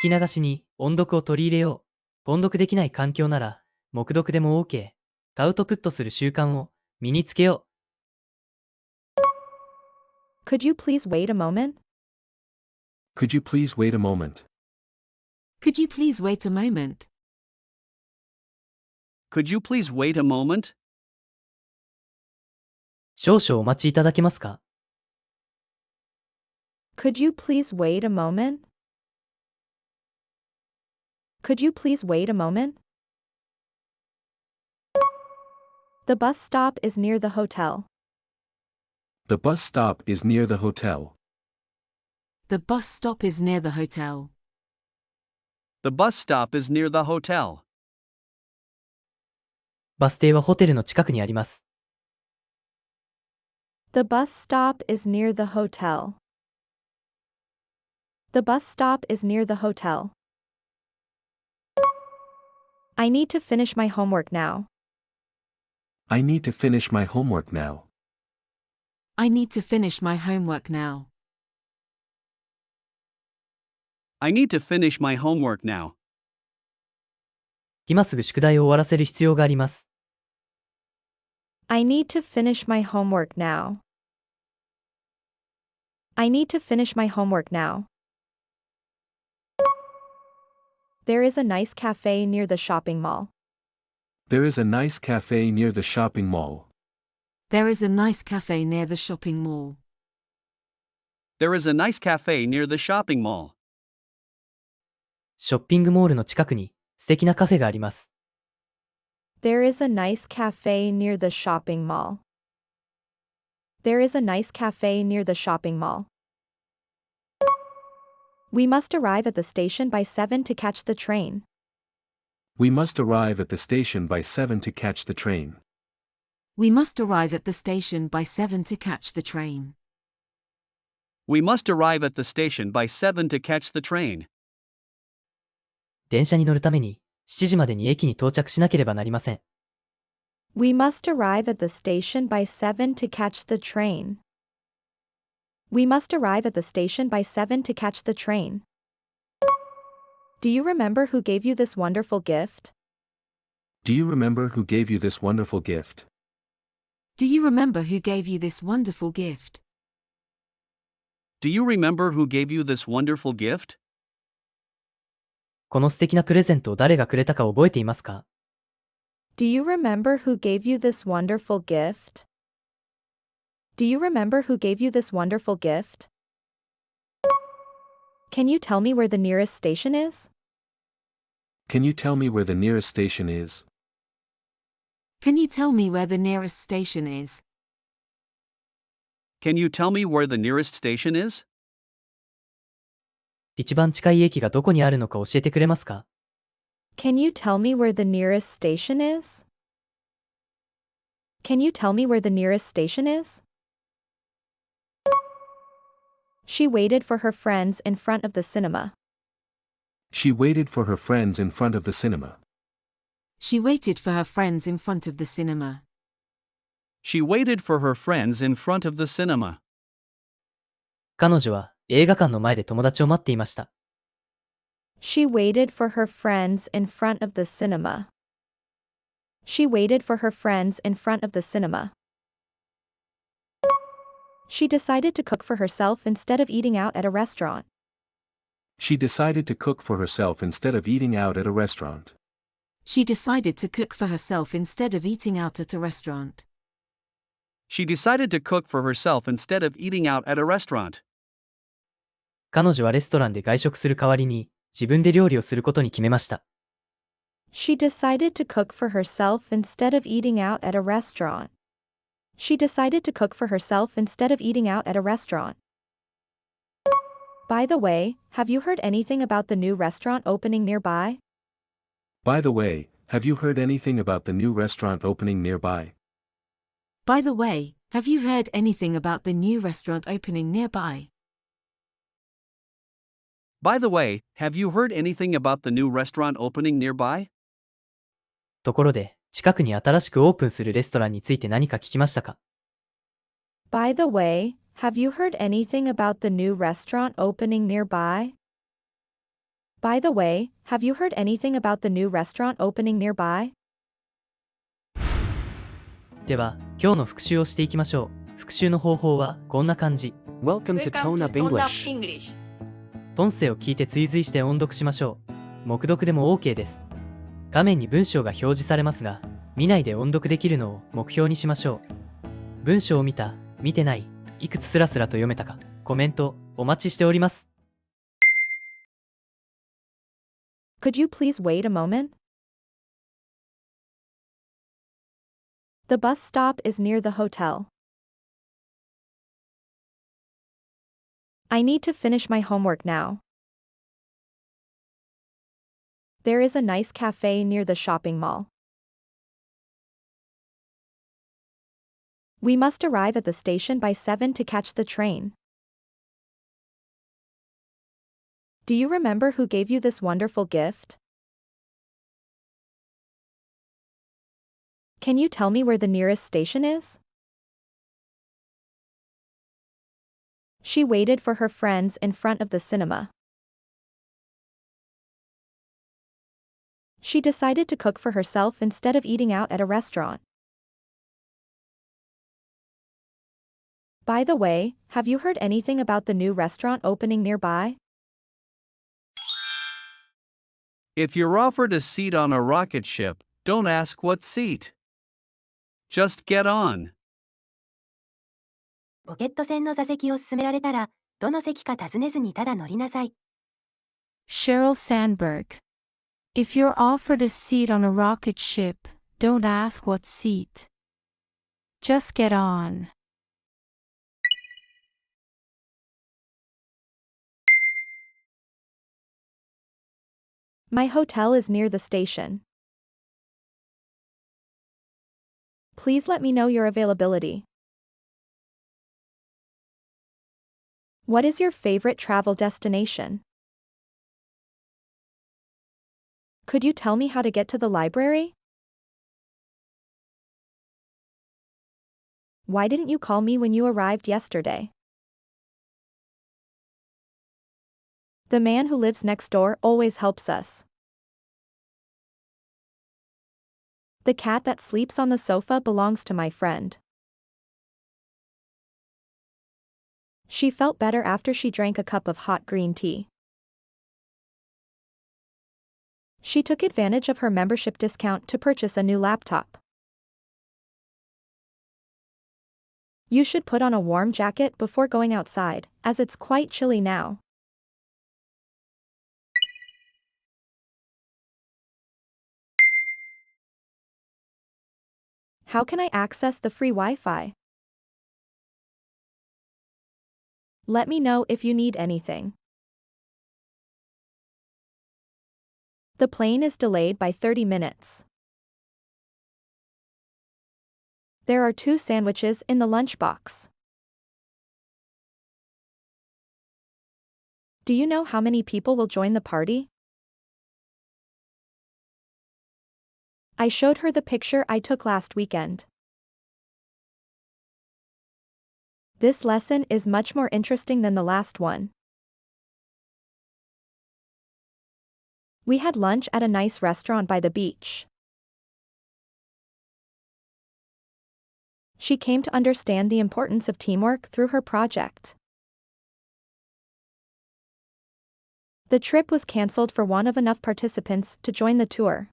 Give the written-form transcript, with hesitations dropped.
聞き流しに音読を取り入れよう。音読できない環境なら、黙読でも OK。アウトプットする習慣を身につけよう。Could you please wait a moment? Could you please wait a moment? Could you please wait a moment? Could you please wait a moment? 少々お待ちいただけますか？ Could you please wait a moment? Could you please wait a moment? The bus stop is near the hotel. The bus stop is near the hotel. The bus stop is near the hotel. The bus stop is near the hotel. バス停はホテルの近くにあります。The bus stop is near the hotel. The bus stop is near the hotel. I need to finish my homework now. I need to finish my homework now. I need to finish my homework now. I need to finish my homework now. 今すぐ宿題を終わらせる必要があります。I need to finish my homework now. I need to finish my homework now. There is a nice cafe near the shopping mall. There is a nice cafe near the shopping mall. There is a nice cafe near the shopping mall. There is a nice cafe near the shopping mall. ショッピングモールの近くに素敵なカフェがあります。There is a nice cafe near the shopping mall. There is a nice cafe near the shopping mall. We must arrive at the station by 7 to catch the train. We must arrive at the station by 7 to catch the train. We must arrive at the station by 7 to catch the train. We must arrive at the station by 7 to catch the train. 電車に乗るために7時までに駅に到着しなければなりません。We must arrive at the station by 7 to catch the train. We must arrive at the station by 7 to catch the train. Do you remember who gave you this wonderful gift? Do you remember who gave you this wonderful gift? Do you remember who gave you this wonderful gift? Do you remember who gave you this wonderful gift? この素敵なプレゼントを誰がくれたか覚えていますか？ Do you remember who gave you this wonderful gift? Do you remember who gave you this wonderful gift? Can you tell me where the nearest station is? Can you tell me where the nearest station is? Can you tell me where the nearest station is? Can you tell me where the nearest station is? 一番近い駅がどこにあるのか教えてくれますか？ Can you tell me where the nearest station is? Can you tell me where the nearest station is? She waited for her friends in front of the cinema. She waited for her friends in front of the cinema. She waited for her friends in front of the cinema. She waited for her friends in front of the cinema. 彼女は映画館の前で友達を待っていました。She waited for her friends in front of the cinema. She waited for her friends in front of the cinema. She decided to cook for herself instead of eating out at a restaurant. She decided to cook for herself instead of eating out at a restaurant. She decided to cook for herself instead of eating out at a restaurant. She decided to cook for herself instead of eating out at a restaurant. 彼女はレストランで外食する代わりに自分で料理をすることに決めました。She decided to cook for herself instead of eating out at a restaurant. She decided to cook for herself instead of eating out at a restaurant. By the way, have you heard anything about the new restaurant opening nearby? By the way, have you heard anything about the new restaurant opening nearby? By the way, have you heard anything about the new restaurant opening nearby? By the way, have you heard anything about the new restaurant opening nearby? ところで、近くに新しくオープンするレストランについて何か聞きましたか？ By the way, have you heard anything about the new restaurant opening nearby? By the way, have you heard anything about the new restaurant opening nearby? では、今日の復習をしていきましょう。復習の方法はこんな感じ。Welcome to Tone Up English. 音声を聞いて追随して音読しましょう。黙読でも OK です。画面に文章が表示されますが、見ないで音読できるのを目標にしましょう。文章を見た、見てない、いくつスラスラと読めたか、コメントお待ちしております。Could you please wait a moment? The bus stop is near the hotel. I need to finish my homework now. There is a nice cafe near the shopping mall. We must arrive at the station by 7 to catch the train. Do you remember who gave you this wonderful gift? Can you tell me where the nearest station is? She waited for her friends in front of the cinema. She decided to cook for herself instead of eating out at a restaurant. By the way, have you heard anything about the new restaurant opening nearby? If you're offered a seat on a rocket ship, don't ask what seat. Just get on. ロケット船の座席を勧められたら、どの席か尋ねずにただ乗りなさい。Sheryl Sandberg. If you're offered a seat on a rocket ship, don't ask what seat. Just get on. My hotel is near the station. Please let me know your availability. What is your favorite travel destination? Could you tell me how to get to the library? Why didn't you call me when you arrived yesterday? The man who lives next door always helps us. The cat that sleeps on the sofa belongs to my friend. She felt better after she drank a cup of hot green tea. She took advantage of her membership discount to purchase a new laptop. You should put on a warm jacket before going outside, as it's quite chilly now. How can I access the free Wi-Fi? Let me know if you need anything. The plane is delayed by 30 minutes. There are 2 sandwiches in the lunchbox. Do you know how many people will join the party? I showed her the picture I took last weekend. This lesson is much more interesting than the last one. We had lunch at a nice restaurant by the beach. She came to understand the importance of teamwork through her project. The trip was cancelled for want of enough participants to join the tour.